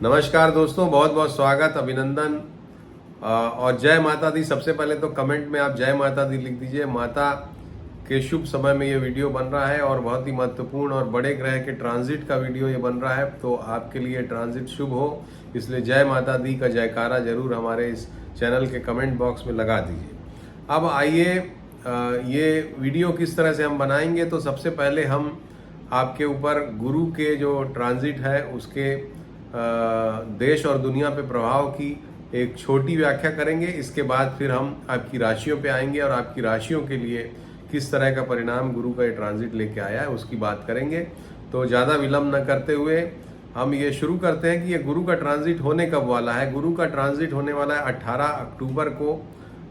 नमस्कार दोस्तों, बहुत बहुत स्वागत, अभिनंदन और जय माता दी। सबसे पहले तो कमेंट में आप जय माता दी लिख दीजिए। माता के शुभ समय में ये वीडियो बन रहा है और बहुत ही महत्वपूर्ण और बड़े ग्रह के ट्रांजिट का वीडियो ये बन रहा है, तो आपके लिए ट्रांजिट शुभ हो, इसलिए जय माता दी का जयकारा जरूर हमारे इस चैनल के कमेंट बॉक्स में लगा दीजिए। अब आइए ये वीडियो किस तरह से हम बनाएंगे। तो सबसे पहले हम आपके ऊपर गुरु के जो ट्रांजिट है उसके देश और दुनिया पे प्रभाव की एक छोटी व्याख्या करेंगे। इसके बाद फिर हम आपकी राशियों पे आएंगे और आपकी राशियों के लिए किस तरह का परिणाम गुरु का ये ट्रांजिट लेके आया है उसकी बात करेंगे। तो ज़्यादा विलंब न करते हुए हम ये शुरू करते हैं कि ये गुरु का ट्रांजिट होने कब वाला है। गुरु का ट्रांजिट होने वाला है 18 अक्टूबर को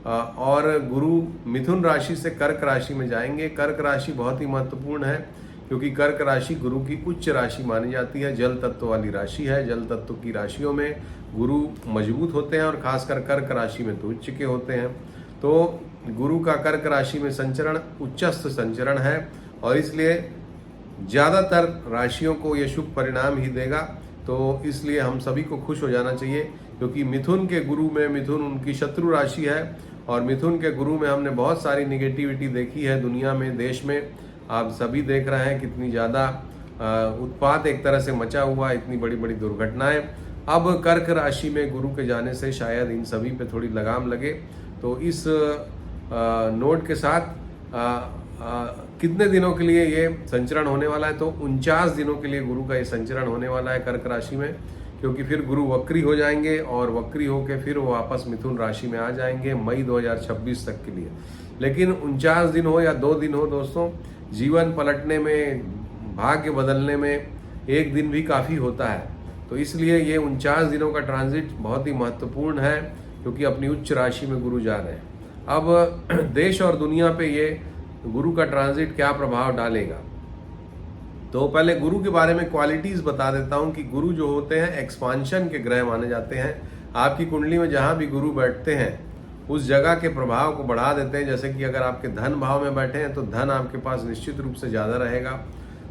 और गुरु मिथुन राशि से कर्क राशि में जाएंगे। कर्क राशि बहुत ही महत्वपूर्ण है क्योंकि कर्क राशि गुरु की उच्च राशि मानी जाती है, जल तत्व वाली राशि है। जल तत्व की राशियों में गुरु मजबूत होते हैं और खासकर कर्क राशि में तो उच्च के होते हैं। तो गुरु का कर्क राशि में संचरण उच्चस्थ संचरण है और इसलिए ज़्यादातर राशियों को ये शुभ परिणाम ही देगा। तो इसलिए हम सभी को खुश हो जाना चाहिए क्योंकि मिथुन के गुरु में, मिथुन उनकी शत्रु राशि है और मिथुन के गुरु में हमने बहुत सारी निगेटिविटी देखी है दुनिया में, देश में। आप सभी देख रहे हैं कितनी ज़्यादा उत्पात एक तरह से मचा हुआ, इतनी बड़ी बड़ी दुर्घटनाएं। अब कर्क राशि में गुरु के जाने से शायद इन सभी पे थोड़ी लगाम लगे। तो इस नोट के साथ कितने दिनों के लिए ये संचरण होने वाला है, तो 49 दिनों के लिए गुरु का ये संचरण होने वाला है कर्क राशि में, क्योंकि फिर गुरु वक्री हो जाएंगे और वक्री होकर फिर वो वापस मिथुन राशि में आ जाएंगे मई 2026 तक के लिए। लेकिन 49 दिन हो या 2 दिन हो दोस्तों, जीवन पलटने में, भाग्य बदलने में एक दिन भी काफ़ी होता है। तो इसलिए ये 49 दिनों का ट्रांजिट बहुत ही महत्वपूर्ण है क्योंकि अपनी उच्च राशि में गुरु जा रहे हैं। अब देश और दुनिया पे ये गुरु का ट्रांजिट क्या प्रभाव डालेगा, तो पहले गुरु के बारे में क्वालिटीज बता देता हूं कि गुरु जो होते हैं एक्सपांशन के ग्रह माने जाते हैं। आपकी कुंडली में जहां भी गुरु बैठते हैं उस जगह के प्रभाव को बढ़ा देते हैं। जैसे कि अगर आपके धन भाव में बैठे हैं तो धन आपके पास निश्चित रूप से ज़्यादा रहेगा।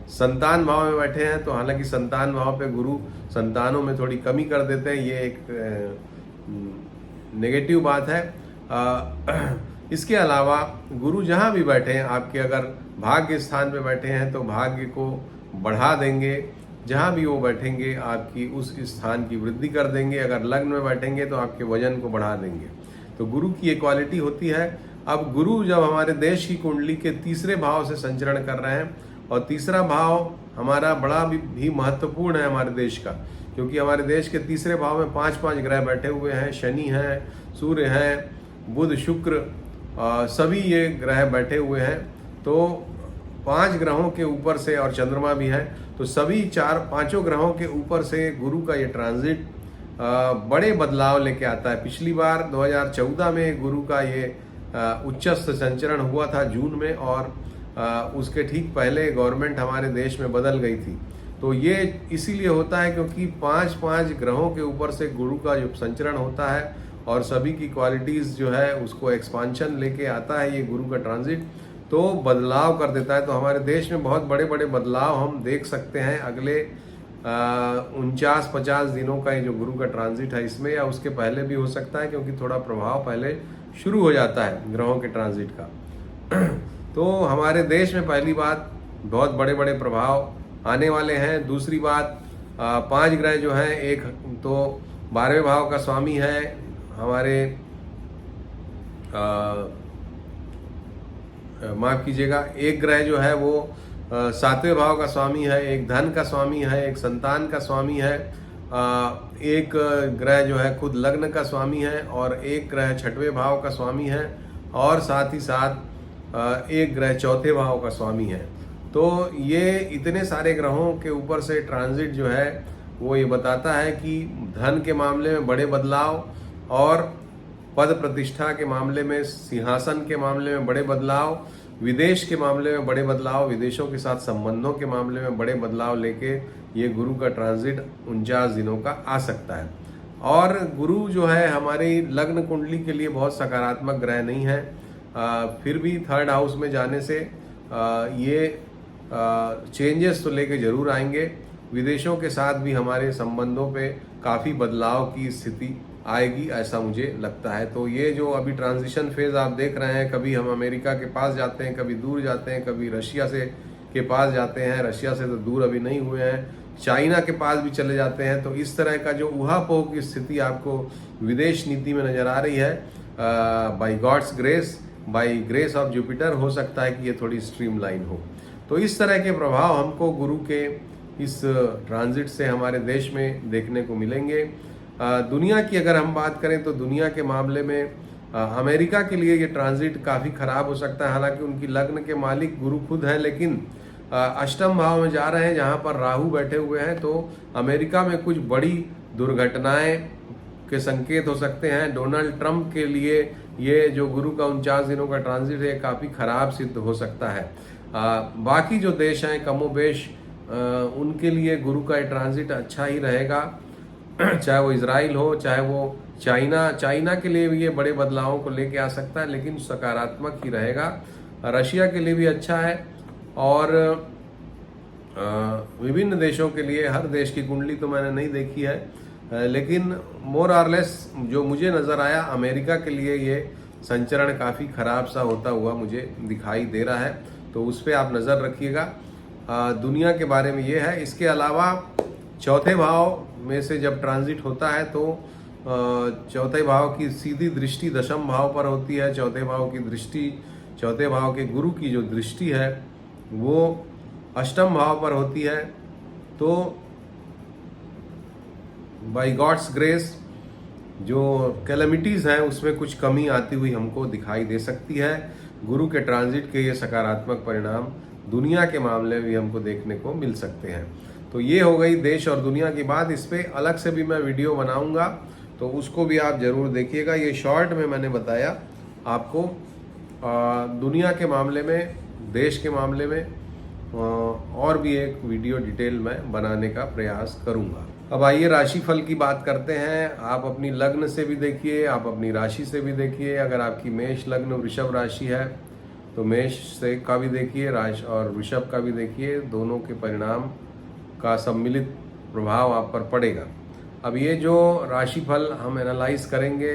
संतान भाव में बैठे हैं तो हालांकि संतान भाव पे गुरु संतानों में थोड़ी कमी कर देते हैं, ये एक नेगेटिव बात है। इसके अलावा गुरु जहाँ भी बैठे हैं, आपके अगर भाग्य स्थान पे बैठे हैं तो भाग्य को बढ़ा देंगे। जहाँ भी वो बैठेंगे आपकी उस स्थान की वृद्धि कर देंगे। अगर लग्न में बैठेंगे तो आपके वजन को बढ़ा देंगे। तो गुरु की ये क्वालिटी होती है। अब गुरु जब हमारे देश की कुंडली के तीसरे भाव से संचरण कर रहे हैं, और तीसरा भाव हमारा बड़ा भी महत्वपूर्ण है हमारे देश का, क्योंकि हमारे देश के तीसरे भाव में 5 ग्रह बैठे हुए हैं। शनि है, सूर्य है, बुध, शुक्र, सभी ये ग्रह बैठे हुए हैं। तो 5 ग्रहों के ऊपर से, और चंद्रमा भी है, तो सभी 4-5 ग्रहों के ऊपर से गुरु का ये ट्रांजिट बड़े बदलाव लेके आता है। पिछली बार 2014 में गुरु का ये उच्चस्थ संचरण हुआ था जून में, और उसके ठीक पहले गवर्नमेंट हमारे देश में बदल गई थी। तो ये इसीलिए होता है क्योंकि 5 ग्रहों के ऊपर से गुरु का जो संचरण होता है और सभी की क्वालिटीज़ जो है उसको एक्सपांशन लेके आता है ये गुरु का ट्रांजिट, तो बदलाव कर देता है। तो हमारे देश में बहुत बड़े बड़े बदलाव हम देख सकते हैं अगले 49-50 दिनों का ये जो गुरु का ट्रांजिट है इसमें, या उसके पहले भी हो सकता है क्योंकि थोड़ा प्रभाव पहले शुरू हो जाता है ग्रहों के ट्रांजिट का। तो हमारे देश में पहली बात बहुत बड़े बड़े प्रभाव आने वाले हैं। दूसरी बात, 5 ग्रह जो हैं, एक तो 12वें भाव का स्वामी है हमारे, माफ कीजिएगा, एक ग्रह जो है वो 7वें भाव का स्वामी है, एक धन का स्वामी है, एक संतान का स्वामी है, एक ग्रह जो है खुद लग्न का स्वामी है, और एक ग्रह 6वें भाव का स्वामी है, और साथ ही साथ एक ग्रह 4थे भाव का स्वामी है। तो ये इतने सारे ग्रहों के ऊपर से ट्रांजिट जो है वो ये बताता है कि धन के मामले में बड़े बदलाव, और पद प्रतिष्ठा के मामले में, सिंहासन के मामले में बड़े बदलाव, विदेश के मामले में बड़े बदलाव, विदेशों के साथ संबंधों के मामले में बड़े बदलाव लेके ये गुरु का ट्रांजिट 49 दिनों का आ सकता है। और गुरु जो है हमारी लग्न कुंडली के लिए बहुत सकारात्मक ग्रह नहीं है, फिर भी 3rd हाउस में जाने से ये चेंजेस तो लेके जरूर आएंगे। विदेशों के साथ भी हमारे संबंधों पे काफ़ी बदलाव की स्थिति आएगी, ऐसा मुझे लगता है। तो ये जो अभी ट्रांजिशन फेज आप देख रहे हैं, कभी हम अमेरिका के पास जाते हैं, कभी दूर जाते हैं, कभी रशिया से के पास जाते हैं, रशिया से तो दूर अभी नहीं हुए हैं, चाइना के पास भी चले जाते हैं। तो इस तरह का जो उहापोह की स्थिति आपको विदेश नीति में नज़र आ रही है, by God's grace, by grace of Jupiter, हो सकता है कि ये थोड़ी स्ट्रीमलाइन हो। तो इस तरह के प्रभाव हमको गुरु के इस ट्रांजिट से हमारे देश में देखने को मिलेंगे। दुनिया की अगर हम बात करें तो दुनिया के मामले में अमेरिका के लिए ये ट्रांजिट काफ़ी खराब हो सकता है। हालांकि उनकी लग्न के मालिक गुरु खुद है, लेकिन अष्टम भाव में जा रहे हैं जहां पर राहु बैठे हुए हैं। तो अमेरिका में कुछ बड़ी दुर्घटनाएं के संकेत हो सकते हैं। डोनाल्ड ट्रंप के लिए ये जो गुरु का 49 दिनों का ट्रांजिट है काफ़ी खराब सिद्ध हो सकता है। बाकी जो देश हैं कमोबेश उनके लिए गुरु का ट्रांजिट अच्छा ही रहेगा, चाहे वो इजराइल हो, चाहे वो चाइना के लिए भी ये बड़े बदलावों को लेके आ सकता है, लेकिन सकारात्मक ही रहेगा। रशिया के लिए भी अच्छा है और विभिन्न देशों के लिए, हर देश की कुंडली तो मैंने नहीं देखी है, लेकिन मोर और लेस जो मुझे नज़र आया, अमेरिका के लिए ये संचरण काफ़ी खराब सा होता हुआ मुझे दिखाई दे रहा है। तो उस पर आप नज़र रखिएगा। दुनिया के बारे में ये है। इसके अलावा चौथे भाव में से जब ट्रांजिट होता है तो चौथे भाव की सीधी दृष्टि दशम भाव पर होती है। चौथे भाव की दृष्टि, चौथे भाव के गुरु की जो दृष्टि है वो अष्टम भाव पर होती है। तो बाय गॉड्स ग्रेस जो कैलेमिटीज हैं उसमें कुछ कमी आती हुई हमको दिखाई दे सकती है। गुरु के ट्रांजिट के ये सकारात्मक परिणाम दुनिया के मामले में भी हमको देखने को मिल सकते हैं। तो ये हो गई देश और दुनिया की बात। इस पर अलग से भी मैं वीडियो बनाऊंगा, तो उसको भी आप जरूर देखिएगा। ये शॉर्ट में मैंने बताया आपको दुनिया के मामले में, देश के मामले में, और भी एक वीडियो डिटेल में बनाने का प्रयास करूंगा। अब आइए राशिफल की बात करते हैं। आप अपनी लग्न से भी देखिए, आप अपनी राशि से भी देखिए। अगर आपकी मेष लग्न वृषभ राशि है तो मेष से का भी देखिए, राशि और वृषभ का भी देखिए। दोनों के परिणाम का सम्मिलित प्रभाव आप पर पड़ेगा। अब ये जो राशिफल हम एनालाइज करेंगे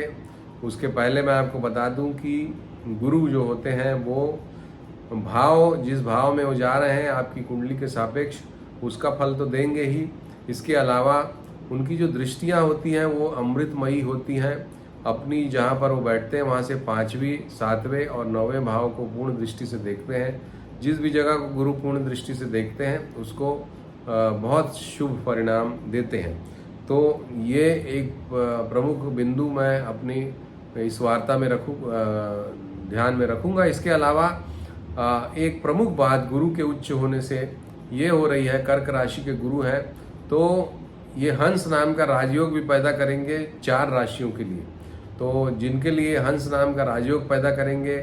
उसके पहले मैं आपको बता दूं कि गुरु जो होते हैं वो भाव, जिस भाव में वो जा रहे हैं आपकी कुंडली के सापेक्ष, उसका फल तो देंगे ही। इसके अलावा उनकी जो दृष्टियां होती हैं वो अमृतमयी होती हैं। अपनी जहाँ पर वो बैठते हैं वहाँ से 5वीं, 7वें और 9वें भाव को पूर्ण दृष्टि से देखते हैं। जिस भी जगह को गुरु पूर्ण दृष्टि से देखते हैं उसको बहुत शुभ परिणाम देते हैं। तो ये एक प्रमुख बिंदु मैं अपनी इस वार्ता में ध्यान में रखूंगा। इसके अलावा एक प्रमुख बात गुरु के उच्च होने से ये हो रही है, कर्क राशि के गुरु हैं तो ये हंस नाम का राजयोग भी पैदा करेंगे 4 राशियों के लिए। तो जिनके लिए हंस नाम का राजयोग पैदा करेंगे,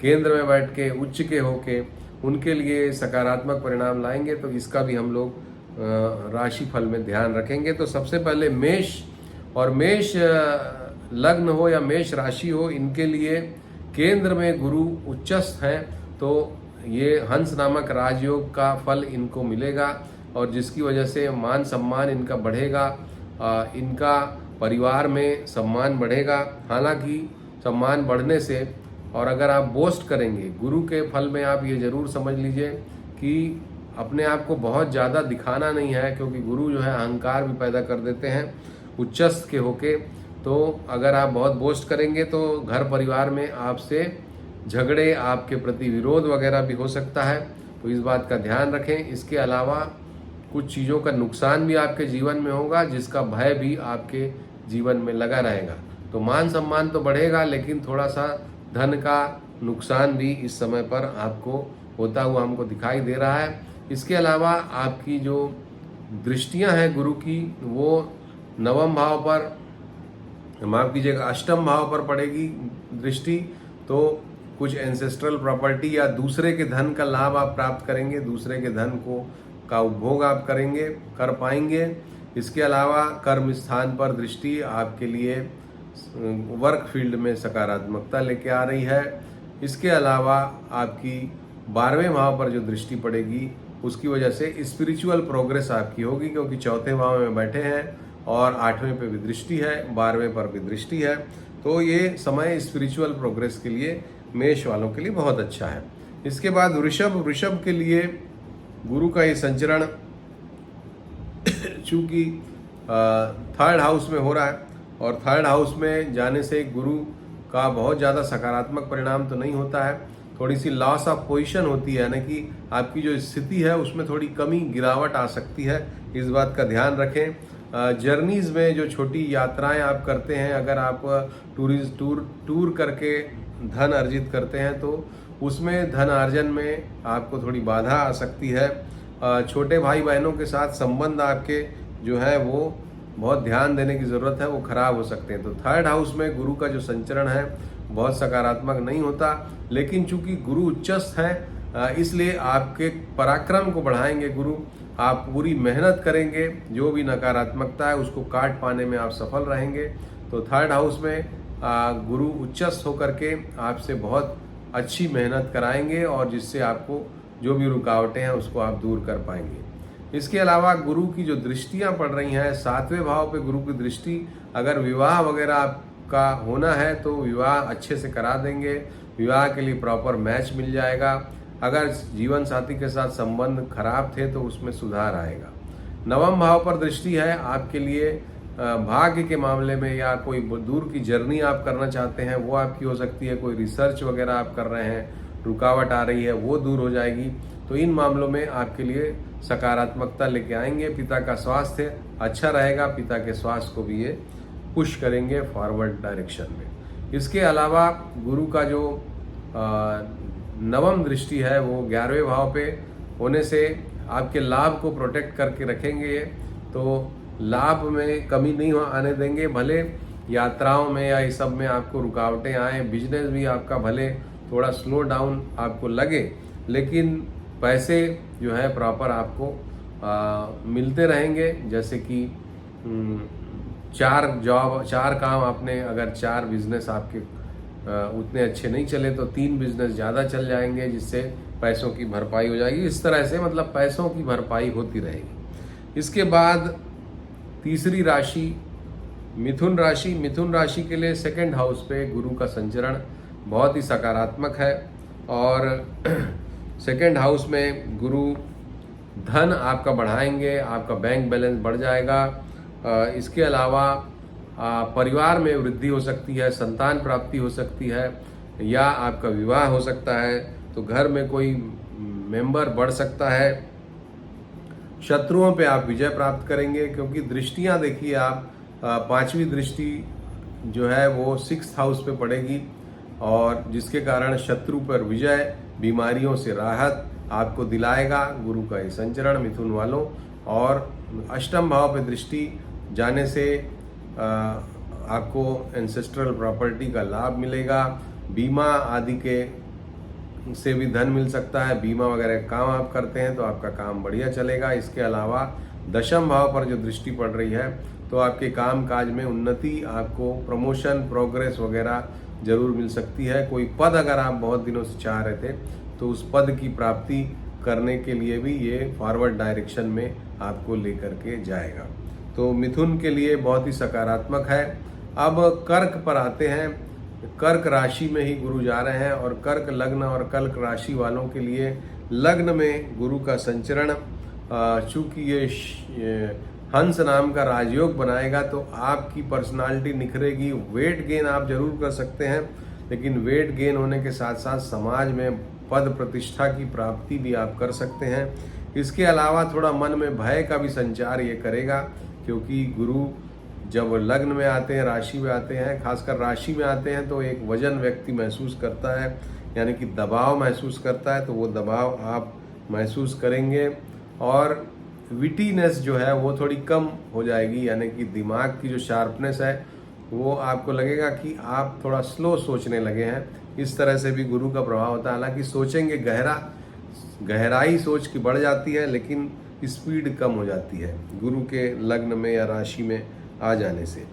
केंद्र में बैठ के उच्च के होके, उनके लिए सकारात्मक परिणाम लाएंगे। तो इसका भी हम लोग राशि फल में ध्यान रखेंगे। तो सबसे पहले मेष और मेष लग्न हो या मेष राशि हो, इनके लिए केंद्र में गुरु उच्चस्थ हैं तो ये हंस नामक राजयोग का फल इनको मिलेगा और जिसकी वजह से मान सम्मान इनका बढ़ेगा, इनका परिवार में सम्मान बढ़ेगा। हालांकि सम्मान बढ़ने से, और अगर आप बोस्ट करेंगे गुरु के फल में, आप ये जरूर समझ लीजिए कि अपने आप को बहुत ज़्यादा दिखाना नहीं है, क्योंकि गुरु जो है अहंकार भी पैदा कर देते हैं उच्चस्थ के होके। तो अगर आप बहुत बोस्ट करेंगे तो घर परिवार में आपसे झगड़े, आपके प्रति विरोध वगैरह भी हो सकता है। तो इस बात का ध्यान रखें। इसके अलावा कुछ चीज़ों का नुकसान भी आपके जीवन में होगा, जिसका भय भी आपके जीवन में लगा रहेगा। तो मान सम्मान तो बढ़ेगा, लेकिन थोड़ा सा धन का नुकसान भी इस समय पर आपको होता हुआ हमको दिखाई दे रहा है। इसके अलावा आपकी जो दृष्टियां हैं गुरु की, वो 9वें भाव पर, माफ कीजिएगा, 8वें भाव पर पड़ेगी दृष्टि। तो कुछ एंसेस्ट्रल प्रॉपर्टी या दूसरे के धन का लाभ आप प्राप्त करेंगे, दूसरे के धन का उपभोग आप कर पाएंगे। इसके अलावा कर्म स्थान पर दृष्टि आपके लिए वर्क फील्ड में सकारात्मकता लेके आ रही है। इसके अलावा आपकी 12वें भाव पर जो दृष्टि पड़ेगी उसकी वजह से स्पिरिचुअल प्रोग्रेस आपकी होगी, क्योंकि चौथे भाव में बैठे हैं और 8वें पे भी दृष्टि है, 12वें पर भी दृष्टि है। तो ये समय स्पिरिचुअल प्रोग्रेस के लिए मेष वालों के लिए बहुत अच्छा है। इसके बाद वृषभ के लिए गुरु का ये संचरण चूंकि 3rd हाउस में हो रहा है, और 3rd हाउस में जाने से गुरु का बहुत ज़्यादा सकारात्मक परिणाम तो नहीं होता है, थोड़ी सी लॉस ऑफ पोजीशन होती है, यानी कि आपकी जो स्थिति है उसमें थोड़ी कमी गिरावट आ सकती है, इस बात का ध्यान रखें। जर्नीज में जो छोटी यात्राएं आप करते हैं, अगर आप टूर करके धन अर्जित करते हैं तो उसमें धन अर्जन में आपको थोड़ी बाधा आ सकती है। छोटे भाई बहनों के साथ संबंध आपके जो है वो बहुत ध्यान देने की ज़रूरत है, वो खराब हो सकते हैं। तो 3rd हाउस में गुरु का जो संचरण है बहुत सकारात्मक नहीं होता, लेकिन चूंकि गुरु उच्चस्थ है इसलिए आपके पराक्रम को बढ़ाएंगे गुरु। आप पूरी मेहनत करेंगे, जो भी नकारात्मकता है उसको काट पाने में आप सफल रहेंगे। तो 3rd हाउस में गुरु उच्चस्थ होकर के आपसे बहुत अच्छी मेहनत कराएंगे, और जिससे आपको जो भी रुकावटें हैं उसको आप दूर कर पाएंगे। इसके अलावा गुरु की जो दृष्टियां पड़ रही हैं, 7वें भाव पे गुरु की दृष्टि, अगर विवाह वगैरह आपका होना है तो विवाह अच्छे से करा देंगे, विवाह के लिए प्रॉपर मैच मिल जाएगा। अगर जीवन साथी के साथ संबंध खराब थे तो उसमें सुधार आएगा। 9वें भाव पर दृष्टि है, आपके लिए भाग्य के मामले में या कोई दूर की जर्नी आप करना चाहते हैं वो आपकी हो सकती है, कोई रिसर्च वगैरह आप कर रहे हैं, रुकावट आ रही है वो दूर हो जाएगी। तो इन मामलों में आपके लिए सकारात्मकता लेके आएंगे। पिता का स्वास्थ्य अच्छा रहेगा, पिता के स्वास्थ्य को भी ये पुश करेंगे फॉरवर्ड डायरेक्शन में। इसके अलावा गुरु का जो 9वीं दृष्टि है वो 11वें भाव पे होने से आपके लाभ को प्रोटेक्ट करके रखेंगे, तो लाभ में कमी नहीं आने देंगे। भले यात्राओं में या इस सब में आपको रुकावटें आए, बिजनेस भी आपका भले थोड़ा स्लो डाउन आपको लगे, लेकिन पैसे जो है प्रॉपर आपको मिलते रहेंगे। जैसे कि 4 काम आपने, अगर 4 बिजनेस आपके उतने अच्छे नहीं चले तो 3 बिजनेस ज़्यादा चल जाएंगे, जिससे पैसों की भरपाई हो जाएगी। इस तरह से मतलब पैसों की भरपाई होती रहेगी। इसके बाद तीसरी राशि मिथुन राशि। मिथुन राशि के लिए 2nd हाउस पे गुरु का संचरण बहुत ही सकारात्मक है, और 2nd हाउस में गुरु धन आपका बढ़ाएंगे, आपका बैंक बैलेंस बढ़ जाएगा। इसके अलावा परिवार में वृद्धि हो सकती है, संतान प्राप्ति हो सकती है, या आपका विवाह हो सकता है, तो घर में कोई मेंबर बढ़ सकता है। शत्रुओं पे आप विजय प्राप्त करेंगे, क्योंकि दृष्टियां देखिए आप 5वीं दृष्टि जो है वो 6th हाउस पे पड़ेगी, और जिसके कारण शत्रु पर विजय, बीमारियों से राहत आपको दिलाएगा गुरु का ये संचरण मिथुन वालों। और 8म भाव पे दृष्टि जाने से आपको एंसेस्ट्रल प्रॉपर्टी का लाभ मिलेगा, बीमा आदि के से भी धन मिल सकता है। बीमा वगैरह काम आप करते हैं तो आपका काम बढ़िया चलेगा। इसके अलावा 10म भाव पर जो दृष्टि पड़ रही है तो आपके काम काज में उन्नति, आपको प्रमोशन, प्रोग्रेस वगैरह जरूर मिल सकती है। कोई पद अगर आप बहुत दिनों से चाह रहे थे तो उस पद की प्राप्ति करने के लिए भी ये फॉरवर्ड डायरेक्शन में आपको लेकर के जाएगा। तो मिथुन के लिए बहुत ही सकारात्मक है। अब कर्क पर आते हैं। कर्क राशि में ही गुरु जा रहे हैं, और कर्क लग्न और कर्क राशि वालों के लिए लग्न में गुरु का संचरण, चूंकि ये हंस नाम का राजयोग बनाएगा तो आपकी पर्सनालिटी निखरेगी। वेट गेन आप जरूर कर सकते हैं, लेकिन वेट गेन होने के साथ साथ समाज में पद प्रतिष्ठा की प्राप्ति भी आप कर सकते हैं। इसके अलावा थोड़ा मन में भय का भी संचार ये करेगा, क्योंकि गुरु जब लग्न में आते हैं, राशि में आते हैं, खासकर राशि में आते हैं तो एक वजन व्यक्ति महसूस करता है, यानी कि दबाव महसूस करता है, तो वो दबाव आप महसूस करेंगे। और विटीनेस जो है वो थोड़ी कम हो जाएगी, यानी कि दिमाग की जो शार्पनेस है वो आपको लगेगा कि आप थोड़ा स्लो सोचने लगे हैं। इस तरह से भी गुरु का प्रभाव होता है। हालांकि सोचेंगे गहराई सोच की बढ़ जाती है, लेकिन स्पीड कम हो जाती है गुरु के लग्न में या राशि में आ जाने से।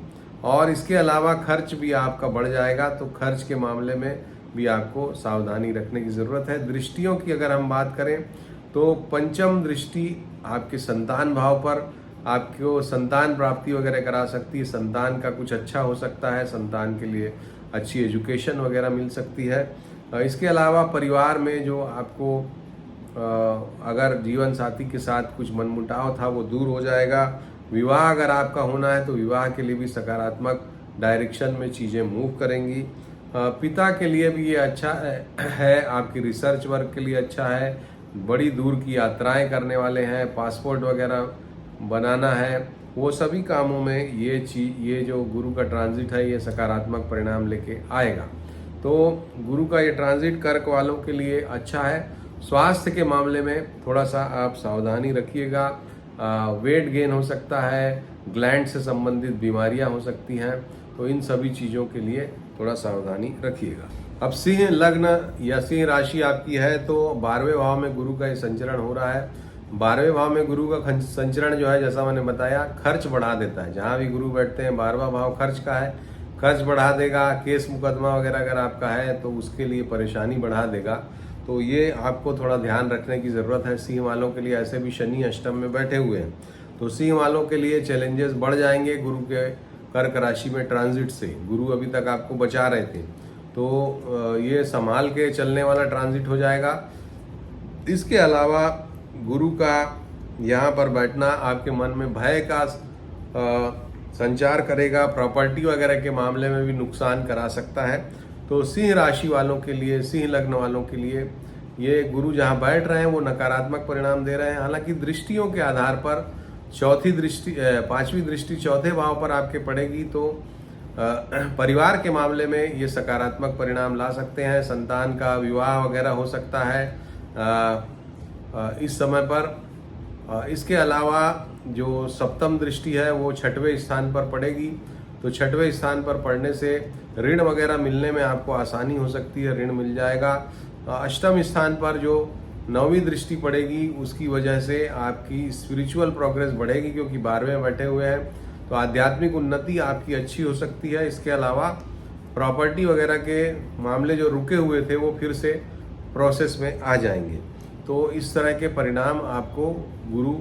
और इसके अलावा खर्च भी आपका बढ़ जाएगा, तो खर्च के मामले में भी आपको सावधानी रखने की ज़रूरत है। दृष्टियों की अगर हम बात करें तो पंचम दृष्टि आपके संतान भाव पर आपको संतान प्राप्ति वगैरह करा सकती है। संतान का कुछ अच्छा हो सकता है, संतान के लिए अच्छी एजुकेशन वगैरह मिल सकती है। इसके अलावा परिवार में जो आपको अगर जीवन साथी के साथ कुछ मनमुटाव था वो दूर हो जाएगा। विवाह अगर आपका होना है तो विवाह के लिए भी सकारात्मक डायरेक्शन में चीज़ें मूव करेंगी। पिता के लिए भी ये अच्छा है, आपकी रिसर्च वर्क के लिए अच्छा है। बड़ी दूर की यात्राएं करने वाले हैं, पासपोर्ट वगैरह बनाना है, वो सभी कामों में ये जो गुरु का ट्रांजिट है ये सकारात्मक परिणाम लेके आएगा। तो गुरु का ये ट्रांजिट कर्क वालों के लिए अच्छा है। स्वास्थ्य के मामले में थोड़ा सा आप सावधानी रखिएगा। वेट गेन हो सकता है, ग्लैंड से संबंधित बीमारियां हो सकती हैं, तो इन सभी चीज़ों के लिए थोड़ा सावधानी रखिएगा। अब सिंह लग्न या सिंह राशि आपकी है तो 12वें भाव में गुरु का ये संचरण हो रहा है। 12वें भाव में गुरु का संचरण जो है, जैसा मैंने बताया, खर्च बढ़ा देता है। जहाँ भी गुरु बैठते हैं 12वां भाव खर्च का है, खर्च बढ़ा देगा। केस मुकदमा वगैरह अगर आपका है तो उसके लिए परेशानी बढ़ा देगा। तो ये आपको थोड़ा ध्यान रखने की ज़रूरत है। सिंह वालों के लिए ऐसे भी शनि अष्टम में बैठे हुए हैं, तो सिंह वालों के लिए चैलेंजेस बढ़ जाएंगे गुरु के कर्क राशि में ट्रांजिट से। गुरु अभी तक आपको बचा रहे थे, तो ये संभाल के चलने वाला ट्रांजिट हो जाएगा। इसके अलावा गुरु का यहाँ पर बैठना आपके मन में भय का संचार करेगा। प्रॉपर्टी वगैरह के मामले में भी नुकसान करा सकता है। तो सिंह राशि वालों के लिए, सिंह लग्न वालों के लिए ये गुरु जहाँ बैठ रहे हैं वो नकारात्मक परिणाम दे रहे हैं। हालांकि दृष्टियों के आधार पर पांचवी दृष्टि चौथे भाव पर आपके पड़ेगी, तो परिवार के मामले में ये सकारात्मक परिणाम ला सकते हैं। संतान का विवाह वगैरह हो सकता है इस समय पर। इसके अलावा जो सप्तम दृष्टि है वो 6वें स्थान पर पड़ेगी, तो 6वें स्थान पर पड़ने से ऋण वगैरह मिलने में आपको आसानी हो सकती है, ऋण मिल जाएगा। अष्टम स्थान पर जो 9वीं दृष्टि पड़ेगी उसकी वजह से आपकी स्पिरिचुअल प्रोग्रेस बढ़ेगी, क्योंकि 12वें बैठे हुए हैं, तो आध्यात्मिक उन्नति आपकी अच्छी हो सकती है। इसके अलावा प्रॉपर्टी वगैरह के मामले जो रुके हुए थे वो फिर से प्रोसेस में आ जाएंगे। तो इस तरह के परिणाम आपको गुरु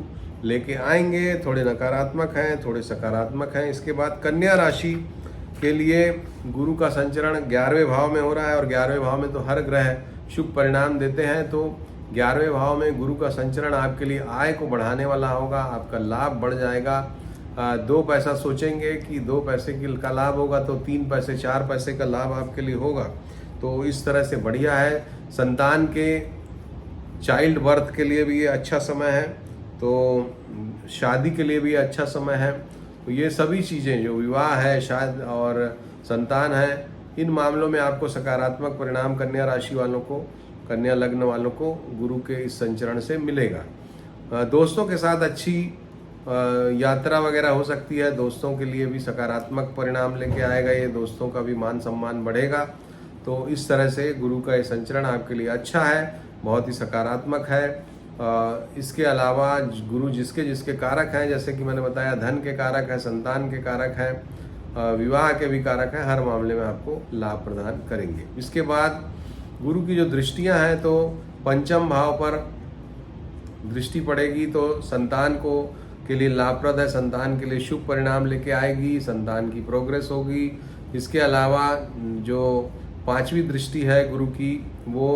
लेके आएंगे। थोड़े नकारात्मक हैं, थोड़े सकारात्मक हैं। इसके बाद कन्या राशि के लिए गुरु का संचरण 11वें भाव में हो रहा है, और 11वें भाव में तो हर ग्रह शुभ परिणाम देते हैं। तो 11वें भाव में गुरु का संचरण आपके लिए आय को बढ़ाने वाला होगा, आपका लाभ बढ़ जाएगा। 2 पैसा सोचेंगे कि 2 पैसे का लाभ होगा तो 3 पैसे 4 पैसे का लाभ आपके लिए होगा। तो इस तरह से बढ़िया है। संतान के चाइल्ड बर्थ के लिए भी ये अच्छा समय है, तो शादी के लिए भी अच्छा समय है। तो ये सभी चीज़ें जो विवाह है, शायद और संतान है, इन मामलों में आपको सकारात्मक परिणाम कन्या राशि वालों को, कन्या लग्न वालों को गुरु के इस संचरण से मिलेगा। दोस्तों के साथ अच्छी यात्रा वगैरह हो सकती है, दोस्तों के लिए भी सकारात्मक परिणाम लेके आएगा ये, दोस्तों का भी मान सम्मान बढ़ेगा। तो इस तरह से गुरु का ये संचरण आपके लिए अच्छा है, बहुत ही सकारात्मक है। इसके अलावा गुरु जिसके जिसके कारक हैं, जैसे कि मैंने बताया, धन के कारक है, संतान के कारक हैं, विवाह के भी कारक हैं, हर मामले में आपको लाभ प्रदान करेंगे। इसके बाद गुरु की जो दृष्टियां हैं, तो पंचम भाव पर दृष्टि पड़ेगी तो संतान को के लिए लाभप्रद है, संतान के लिए शुभ परिणाम लेके आएगी, संतान की प्रोग्रेस होगी। इसके अलावा जो 5वीं दृष्टि है गुरु की वो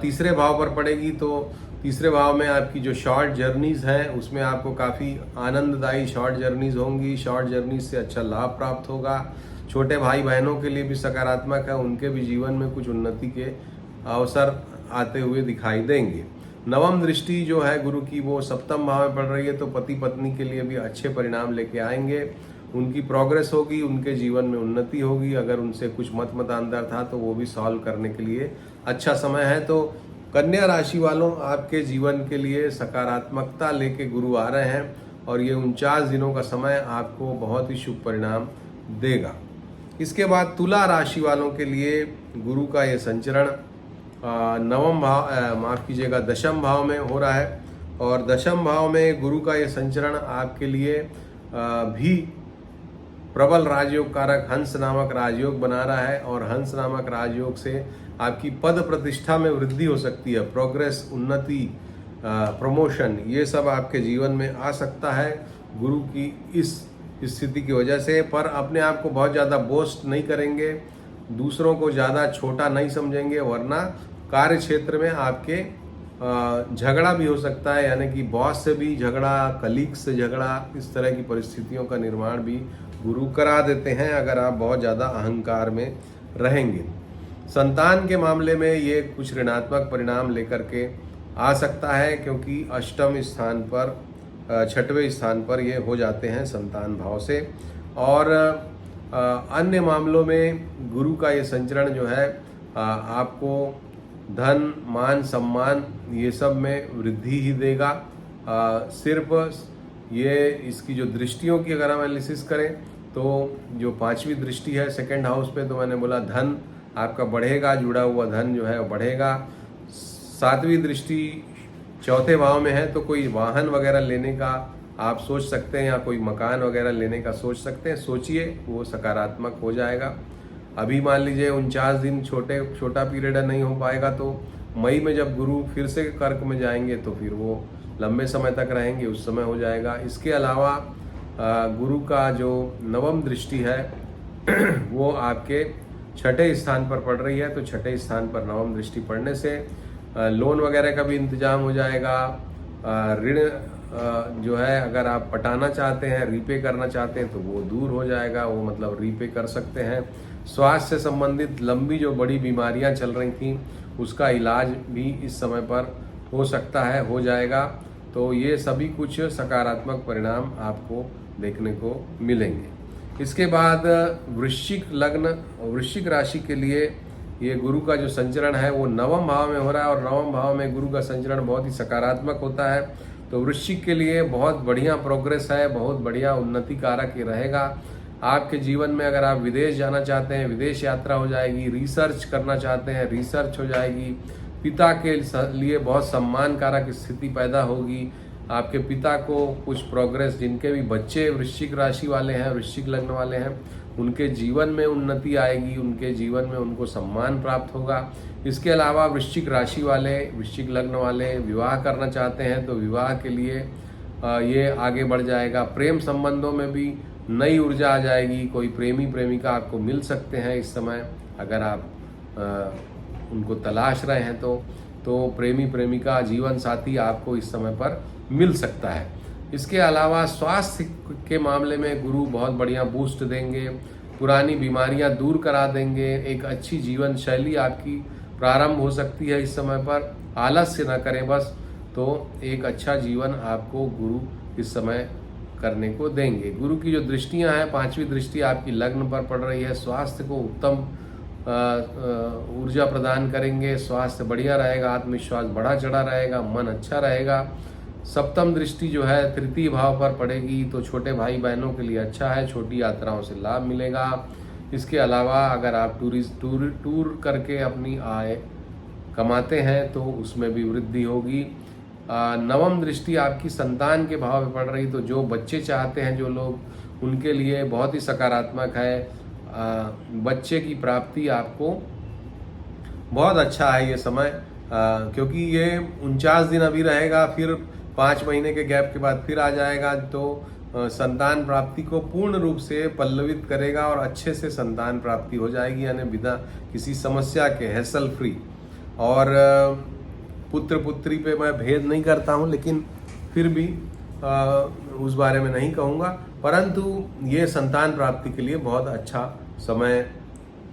तीसरे भाव पर पड़ेगी, तो तीसरे भाव में आपकी जो शॉर्ट जर्नीज़ हैं उसमें आपको काफ़ी आनंददायी शॉर्ट जर्नीज़ होंगी। शॉर्ट जर्नीज से अच्छा लाभ प्राप्त होगा। छोटे भाई बहनों के लिए भी सकारात्मक है, उनके भी जीवन में कुछ उन्नति के अवसर आते हुए दिखाई देंगे। 9वीं दृष्टि जो है गुरु की वो 7म भाव में पड़ रही है, तो पति पत्नी के लिए भी अच्छे परिणाम लेके आएंगे। उनकी प्रोग्रेस होगी, उनके जीवन में उन्नति होगी। अगर उनसे कुछ मतमतांतर था तो वो भी सॉल्व करने के लिए अच्छा समय है। तो कन्या राशि वालों, आपके जीवन के लिए सकारात्मकता लेके गुरु आ रहे हैं, और ये 49 दिनों का समय आपको बहुत ही शुभ परिणाम देगा। इसके बाद तुला राशि वालों के लिए गुरु का ये संचरण 9वें भाव, माफ कीजिएगा, 10वें भाव में हो रहा है, और 10वें भाव में गुरु का ये संचरण आपके लिए भी प्रबल राजयोग कारक हंस नामक राजयोग बना रहा है, और हंस नामक राजयोग से आपकी पद प्रतिष्ठा में वृद्धि हो सकती है, प्रोग्रेस, उन्नति, प्रमोशन, ये सब आपके जीवन में आ सकता है गुरु की इस स्थिति की वजह से। पर अपने आप को बहुत ज़्यादा बोस्ट नहीं करेंगे, दूसरों को ज़्यादा छोटा नहीं समझेंगे, वरना कार्य क्षेत्र में आपके झगड़ा भी हो सकता है, यानी कि बॉस से भी झगड़ा, कलीग से झगड़ा, इस तरह की परिस्थितियों का निर्माण भी गुरु करा देते हैं अगर आप बहुत ज़्यादा अहंकार में रहेंगे। संतान के मामले में ये कुछ ऋणात्मक परिणाम लेकर के आ सकता है, क्योंकि अष्टम स्थान पर, छठवें स्थान पर ये हो जाते हैं संतान भाव से। और अन्य मामलों में गुरु का ये संचरण जो है आपको धन, मान, सम्मान, ये सब में वृद्धि ही देगा। सिर्फ ये इसकी जो दृष्टियों की अगर हम एनालिसिस करें तो जो 5वीं दृष्टि है सेकंड हाउस पे, तो मैंने बोला धन आपका बढ़ेगा, जुड़ा हुआ धन जो है वो बढ़ेगा। 7वीं दृष्टि चौथे भाव में है, तो कोई वाहन वगैरह लेने का आप सोच सकते हैं, या कोई मकान वगैरह लेने का सोच सकते हैं, सोचिए, वो सकारात्मक हो जाएगा। अभी मान लीजिए 49 दिन छोटा पीरियड नहीं हो पाएगा, तो मई में जब गुरु फिर से कर्क में जाएंगे तो फिर वो लंबे समय तक रहेंगे, उस समय हो जाएगा। इसके अलावा गुरु का जो 9वीं दृष्टि है वो आपके 6ठे स्थान पर पड़ रही है, तो 6ठे स्थान पर 9वीं दृष्टि पड़ने से लोन वगैरह का भी इंतजाम हो जाएगा। ऋण जो है अगर आप पटाना चाहते हैं, रीपे करना चाहते हैं, तो वो दूर हो जाएगा, वो मतलब रीपे कर सकते हैं। स्वास्थ्य से संबंधित लंबी जो बड़ी बीमारियां चल रही थी उसका इलाज भी इस समय पर हो सकता है, हो जाएगा। तो ये सभी कुछ सकारात्मक परिणाम आपको देखने को मिलेंगे। इसके बाद वृश्चिक लग्न, वृश्चिक राशि के लिए ये गुरु का जो संचरण है वो 9वें भाव में हो रहा है, और 9वें भाव में गुरु का संचरण बहुत ही सकारात्मक होता है। तो वृश्चिक के लिए बहुत बढ़िया प्रोग्रेस है, बहुत बढ़िया उन्नति कारक ये रहेगा आपके जीवन में। अगर आप विदेश जाना चाहते हैं, विदेश यात्रा हो जाएगी, रिसर्च करना चाहते हैं, रिसर्च हो जाएगी, पिता के लिए बहुत सम्मान कारक स्थिति पैदा होगी। आपके पिता को कुछ प्रोग्रेस, जिनके भी बच्चे वृश्चिक राशि वाले हैं, वृश्चिक लग्न वाले हैं, उनके जीवन में उन्नति आएगी, उनके जीवन में उनको सम्मान प्राप्त होगा। इसके अलावा वृश्चिक राशि वाले, वृश्चिक लग्न वाले विवाह करना चाहते हैं तो विवाह के लिए ये आगे बढ़ जाएगा। प्रेम संबंधों में भी नई ऊर्जा आ जाएगी, कोई प्रेमी प्रेमिका आपको मिल सकते हैं इस समय, अगर आप उनको तलाश रहे हैं तो प्रेमी प्रेमिका, जीवन साथी आपको इस समय पर मिल सकता है। इसके अलावा स्वास्थ्य के मामले में गुरु बहुत बढ़िया बूस्ट देंगे, पुरानी बीमारियां दूर करा देंगे, एक अच्छी जीवन शैली आपकी प्रारंभ हो सकती है इस समय पर। आलस्य न करें बस, तो एक अच्छा जीवन आपको गुरु इस समय करने को देंगे। गुरु की जो दृष्टियां हैं, 5वीं दृष्टि आपकी लग्न पर पड़ रही है, स्वास्थ्य को उत्तम ऊर्जा प्रदान करेंगे, स्वास्थ्य बढ़िया रहेगा, आत्मविश्वास बढ़ा चढ़ा रहेगा, मन अच्छा रहेगा। 7वीं दृष्टि जो है 3य भाव पर पड़ेगी, तो छोटे भाई बहनों के लिए अच्छा है, छोटी यात्राओं से लाभ मिलेगा। इसके अलावा अगर आप टूर करके अपनी आय कमाते हैं तो उसमें भी वृद्धि होगी। 9वीं दृष्टि आपकी संतान के भाव में पड़ रही, तो जो बच्चे चाहते हैं जो लोग, उनके लिए बहुत ही सकारात्मक है। बच्चे की प्राप्ति आपको बहुत अच्छा है ये समय, क्योंकि ये 49 दिन अभी रहेगा, फिर 5 महीने के गैप के बाद फिर आ जाएगा, तो संतान प्राप्ति को पूर्ण रूप से पल्लवित करेगा और अच्छे से संतान प्राप्ति हो जाएगी, यानी बिना किसी समस्या के, हैसल फ्री। और पुत्र पुत्री पे मैं भेद नहीं करता हूँ, लेकिन फिर भी उस बारे में नहीं कहूँगा, परंतु ये संतान प्राप्ति के लिए बहुत अच्छा समय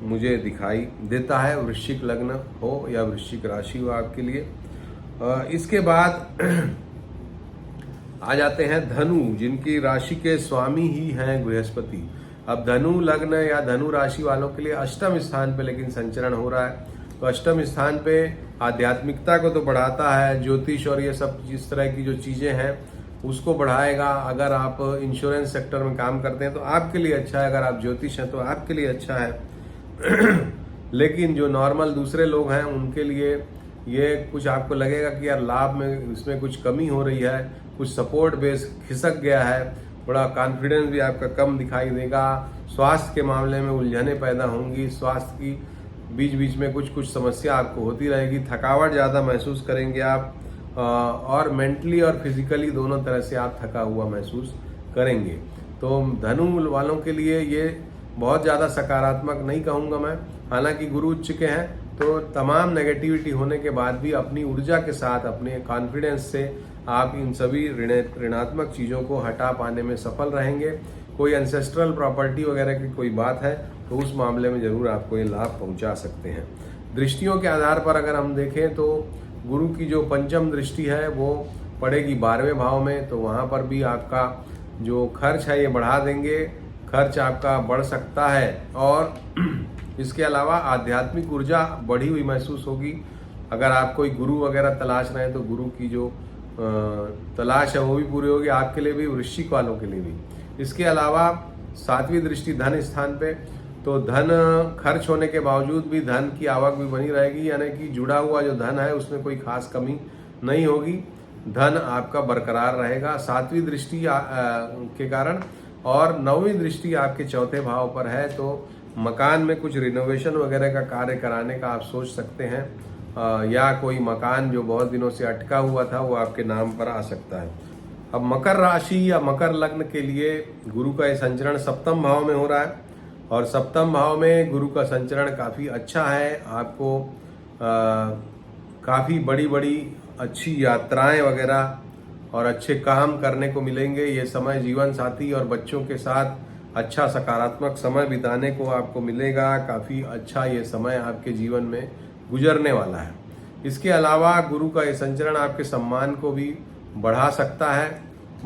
मुझे दिखाई देता है, वृश्चिक लग्न हो या वृश्चिक राशि हो आपके लिए। इसके बाद आ जाते हैं धनु, जिनकी राशि के स्वामी ही हैं बृहस्पति। अब धनु लग्न या धनु राशि वालों के लिए 8वें स्थान पे लेकिन संचरण हो रहा है, तो 8वें स्थान पे आध्यात्मिकता को तो बढ़ाता है, ज्योतिष और ये सब जिस तरह की जो चीज़ें हैं उसको बढ़ाएगा। अगर आप इंश्योरेंस सेक्टर में काम करते हैं तो आपके लिए अच्छा है, अगर आप ज्योतिष हैं तो आपके लिए अच्छा है। लेकिन जो नॉर्मल दूसरे लोग हैं उनके लिए ये कुछ आपको लगेगा कि यार लाभ में इसमें कुछ कमी हो रही है, कुछ सपोर्ट बेस खिसक गया है, थोड़ा कॉन्फिडेंस भी आपका कम दिखाई देगा। स्वास्थ्य के मामले में उलझनें पैदा होंगी, स्वास्थ्य की बीच बीच में कुछ कुछ समस्या आपको होती रहेगी, थकावट ज़्यादा महसूस करेंगे आप, और मेंटली और फिजिकली दोनों तरह से आप थका हुआ महसूस करेंगे। तो धनु वालों के लिए ये बहुत ज़्यादा सकारात्मक नहीं कहूँगा मैं। हालांकि गुरु उच्च के हैं तो तमाम नेगेटिविटी होने के बाद भी अपनी ऊर्जा के साथ, अपने कॉन्फिडेंस से आप इन सभी ऋणात्मक चीज़ों को हटा पाने में सफल रहेंगे। कोई एंसेस्ट्रल प्रॉपर्टी वगैरह की कोई बात है तो उस मामले में ज़रूर आपको ये लाभ पहुंचा सकते हैं। दृष्टियों के आधार पर अगर हम देखें तो गुरु की जो पंचम दृष्टि है वो पड़ेगी 12वें भाव में, तो वहाँ पर भी आपका जो खर्च है ये बढ़ा देंगे, खर्च आपका बढ़ सकता है। और इसके अलावा आध्यात्मिक ऊर्जा बढ़ी हुई महसूस होगी। अगर आप कोई गुरु वगैरह तलाश रहे हैं तो गुरु की जो तलाश है वो भी पूरी होगी, आपके लिए भी, वृश्चिक वालों के लिए भी। इसके अलावा 7वीं दृष्टि धन स्थान पे, तो धन खर्च होने के बावजूद भी धन की आवक भी बनी रहेगी, यानी कि जुड़ा हुआ जो धन है उसमें कोई खास कमी नहीं होगी, धन आपका बरकरार रहेगा 7वीं दृष्टि के कारण। और 9वीं दृष्टि आपके चौथे भाव पर है, तो मकान में कुछ रिनोवेशन वगैरह का कार्य कराने का आप सोच सकते हैं, या कोई मकान जो बहुत दिनों से अटका हुआ था वो आपके नाम पर आ सकता है। अब मकर राशि या मकर लग्न के लिए गुरु का ये संचरण 7म भाव में हो रहा है, और 7म भाव में गुरु का संचरण काफ़ी अच्छा है। आपको काफ़ी बड़ी बड़ी अच्छी यात्राएं वगैरह और अच्छे काम करने को मिलेंगे। ये समय जीवन साथी और बच्चों के साथ अच्छा सकारात्मक समय बिताने को आपको मिलेगा। काफ़ी अच्छा ये समय आपके जीवन में गुजरने वाला है। इसके अलावा गुरु का ये संचरण आपके सम्मान को भी बढ़ा सकता है,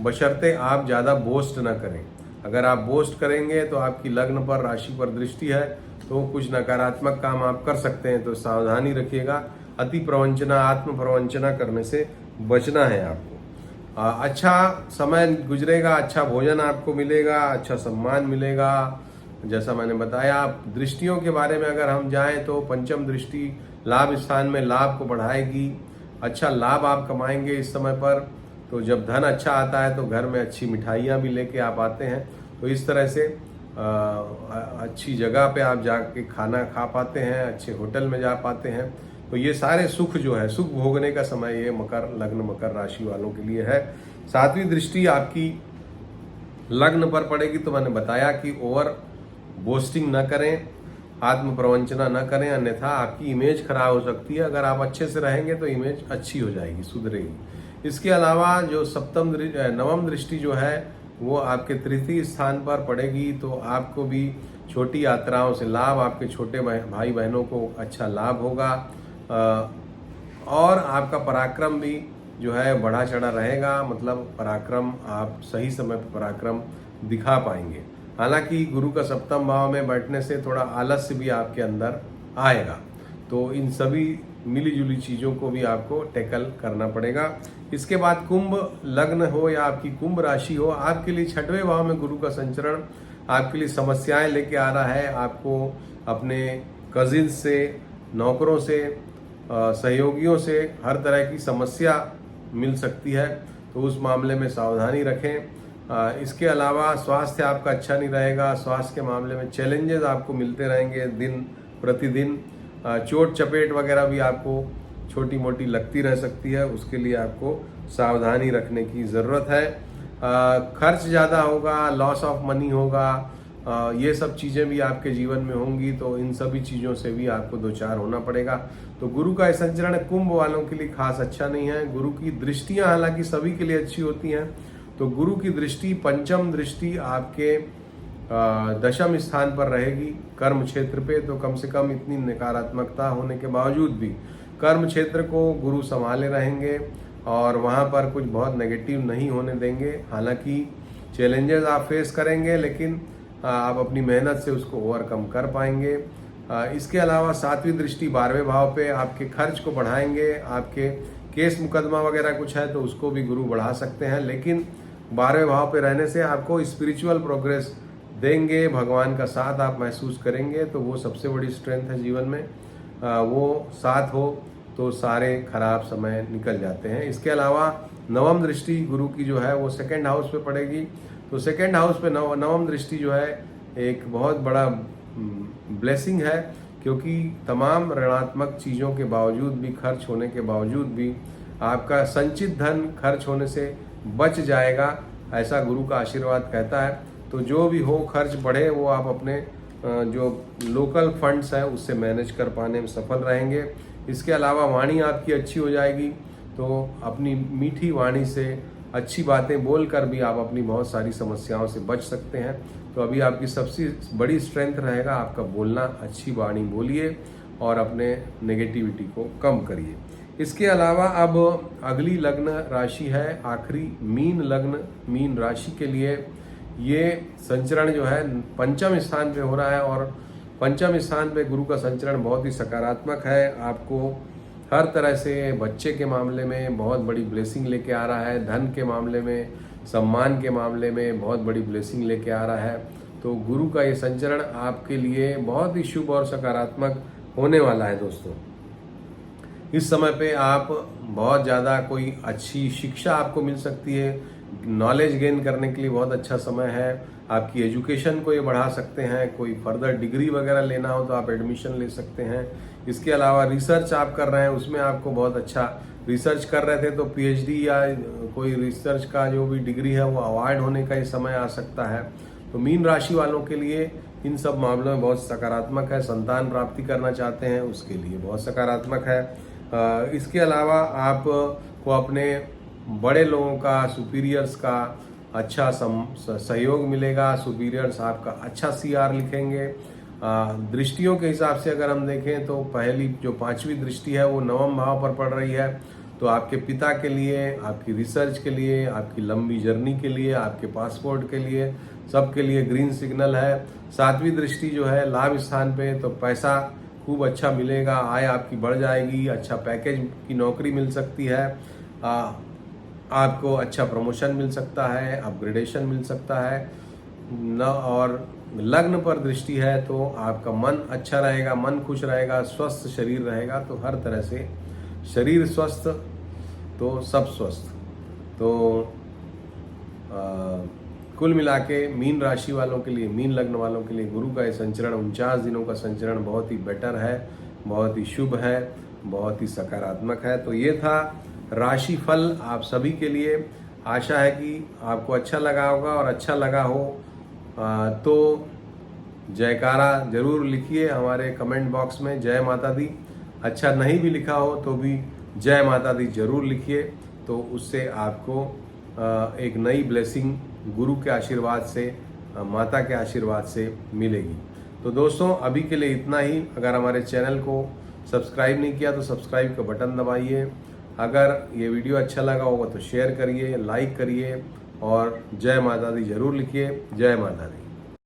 बशर्ते आप ज़्यादा बोस्ट न करें। अगर आप बोस्ट करेंगे तो आपकी लग्न पर, राशि पर दृष्टि है तो कुछ नकारात्मक काम आप कर सकते हैं, तो सावधानी रखिएगा। अति प्रवंचना, आत्म प्रवंचना करने से बचना है आपको। अच्छा समय गुजरेगा, अच्छा भोजन आपको मिलेगा, अच्छा सम्मान मिलेगा। जैसा मैंने बताया, दृष्टियों के बारे में अगर हम जाएं तो पंचम दृष्टि लाभ स्थान में लाभ को बढ़ाएगी, अच्छा लाभ आप कमाएंगे इस समय पर। तो जब धन अच्छा आता है तो घर में अच्छी मिठाइयाँ भी लेके आप आते हैं, तो इस तरह से अच्छी जगह पे आप जाके खाना खा पाते हैं, अच्छे होटल में जा पाते हैं। तो ये सारे सुख जो है, सुख भोगने का समय ये मकर लग्न, मकर राशि वालों के लिए है। 7वीं दृष्टि आपकी लग्न पर पड़ेगी, तो मैंने बताया कि ओवर बोस्टिंग न करें, आत्म प्रवंचना न करें, अन्यथा आपकी इमेज खराब हो सकती है। अगर आप अच्छे से रहेंगे तो इमेज अच्छी हो जाएगी, सुधरेगी। इसके अलावा जो 9वीं दृष्टि जो है वो आपके तृतीय स्थान पर पड़ेगी, तो आपको भी छोटी यात्राओं से लाभ, आपके छोटे भाई बहनों को अच्छा लाभ होगा, और आपका पराक्रम भी जो है बढ़ा चढ़ा रहेगा। मतलब पराक्रम, आप सही समय पर पराक्रम दिखा पाएंगे। हालांकि गुरु का 7म भाव में बैठने से थोड़ा आलस्य भी आपके अंदर आएगा, तो इन सभी मिली जुली चीज़ों को भी आपको टैकल करना पड़ेगा। इसके बाद कुंभ लग्न हो या आपकी कुंभ राशि हो, आपके लिए 6वें भाव में गुरु का संचरण आपके लिए समस्याएं लेके आ रहा है। आपको अपने कजिन से, नौकरों से, सहयोगियों से हर तरह की समस्या मिल सकती है, तो उस मामले में सावधानी रखें। इसके अलावा स्वास्थ्य आपका अच्छा नहीं रहेगा, स्वास्थ्य के मामले में चैलेंजेस आपको मिलते रहेंगे दिन प्रतिदिन। चोट चपेट वगैरह भी आपको छोटी मोटी लगती रह सकती है, उसके लिए आपको सावधानी रखने की ज़रूरत है। खर्च ज़्यादा होगा, लॉस ऑफ मनी होगा, ये सब चीज़ें भी आपके जीवन में होंगी, तो इन सभी चीज़ों से भी आपको दो चार होना पड़ेगा। तो गुरु का संचरण कुंभ वालों के लिए खास अच्छा नहीं है। गुरु की दृष्टियां हालांकि सभी के लिए अच्छी होती हैं, तो गुरु की दृष्टि, पंचम दृष्टि आपके 10वें स्थान पर रहेगी कर्म क्षेत्र पे। तो कम से कम इतनी नकारात्मकता होने के बावजूद भी कर्म क्षेत्र को गुरु संभाले रहेंगे और वहाँ पर कुछ बहुत नेगेटिव नहीं होने देंगे। हालांकि चैलेंजेस आप फेस करेंगे, लेकिन आप अपनी मेहनत से उसको ओवरकम कर पाएंगे। इसके अलावा 7वीं दृष्टि 12वें भाव पे आपके खर्च को बढ़ाएंगे। आपके केस मुकदमा वगैरह कुछ है तो उसको भी गुरु बढ़ा सकते हैं, लेकिन 12वें भाव पे रहने से आपको स्पिरिचुअल प्रोग्रेस देंगे, भगवान का साथ आप महसूस करेंगे, तो वो सबसे बड़ी स्ट्रेंथ है जीवन में। वो साथ हो तो सारे खराब समय निकल जाते हैं। इसके अलावा 9वीं दृष्टि गुरु की जो है वो 2nd हाउस पे पड़ेगी, तो सेकेंड हाउस पे नवम दृष्टि जो है एक बहुत बड़ा ब्लेसिंग है, क्योंकि तमाम ऋणात्मक चीज़ों के बावजूद भी, खर्च होने के बावजूद भी आपका संचित धन खर्च होने से बच जाएगा, ऐसा गुरु का आशीर्वाद कहता है। तो जो भी हो खर्च बढ़े वो आप अपने जो लोकल फंड्स हैं उससे मैनेज कर पाने में सफल रहेंगे। इसके अलावा वाणी आपकी अच्छी हो जाएगी, तो अपनी मीठी वाणी से अच्छी बातें बोलकर भी आप अपनी बहुत सारी समस्याओं से बच सकते हैं। तो अभी आपकी सबसे बड़ी स्ट्रेंथ रहेगा आपका बोलना, अच्छी वाणी बोलिए और अपने नेगेटिविटी को कम करिए। इसके अलावा अब अगली लग्न राशि है आखिरी मीन लग्न, मीन राशि के लिए ये संचरण जो है पंचम स्थान पे हो रहा है, और पंचम स्थान पे गुरु का संचरण बहुत ही सकारात्मक है। आपको हर तरह से बच्चे के मामले में बहुत बड़ी ब्लेसिंग लेके आ रहा है, धन के मामले में, सम्मान के मामले में बहुत बड़ी ब्लेसिंग लेके आ रहा है। तो गुरु का ये संचरण आपके लिए बहुत ही शुभ और सकारात्मक होने वाला है दोस्तों। इस समय पे आप बहुत ज़्यादा कोई अच्छी शिक्षा आपको मिल सकती है, नॉलेज गेन करने के लिए बहुत अच्छा समय है। आपकी एजुकेशन को ये बढ़ा सकते हैं, कोई फर्दर डिग्री वगैरह लेना हो तो आप एडमिशन ले सकते हैं। इसके अलावा रिसर्च आप कर रहे हैं, उसमें आपको बहुत अच्छा, रिसर्च कर रहे थे तो पीएचडी या कोई रिसर्च का जो भी डिग्री है वो अवार्ड होने का ये समय आ सकता है। तो मीन राशि वालों के लिए इन सब मामलों में बहुत सकारात्मक है। संतान प्राप्ति करना चाहते हैं उसके लिए बहुत सकारात्मक है। इसके अलावा आपको अपने बड़े लोगों का, सुपीरियर्स का अच्छा सहयोग मिलेगा। सुपीरियर्स आपका अच्छा सीआर लिखेंगे। दृष्टियों के हिसाब से अगर हम देखें तो पहली जो 5वीं दृष्टि है वो नवम भाव पर पड़ रही है, तो आपके पिता के लिए, आपकी रिसर्च के लिए, आपकी लंबी जर्नी के लिए, आपके पासपोर्ट के लिए, सबके लिए ग्रीन सिग्नल है। 7वीं दृष्टि जो है लाभ स्थान पे, तो पैसा खूब अच्छा मिलेगा, आय आपकी बढ़ जाएगी, अच्छा पैकेज की नौकरी मिल सकती है, आपको अच्छा प्रमोशन मिल सकता है, अपग्रेडेशन मिल सकता है न। और लग्न पर दृष्टि है तो आपका मन अच्छा रहेगा, मन खुश रहेगा, स्वस्थ शरीर रहेगा। तो हर तरह से शरीर स्वस्थ तो सब स्वस्थ। तो कुल मिला के मीन राशि वालों के लिए, मीन लग्न वालों के लिए गुरु का ये संचरण 49 दिनों का संचरण बहुत ही बेटर है, बहुत ही शुभ है, बहुत ही सकारात्मक है। तो ये था राशि फल आप सभी के लिए। आशा है कि आपको अच्छा लगा होगा, और अच्छा लगा हो तो जयकारा जरूर लिखिए हमारे कमेंट बॉक्स में, जय माता दी। अच्छा नहीं भी लिखा हो तो भी जय माता दी जरूर लिखिए, तो उससे आपको एक नई ब्लेसिंग गुरु के आशीर्वाद से, माता के आशीर्वाद से मिलेगी। तो दोस्तों अभी के लिए इतना ही। अगर हमारे चैनल को सब्सक्राइब नहीं किया तो सब्सक्राइब का बटन दबाइए। अगर ये वीडियो अच्छा लगा होगा तो शेयर करिए, लाइक करिए, और जय माता दी जरूर लिखिए। जय माता दी।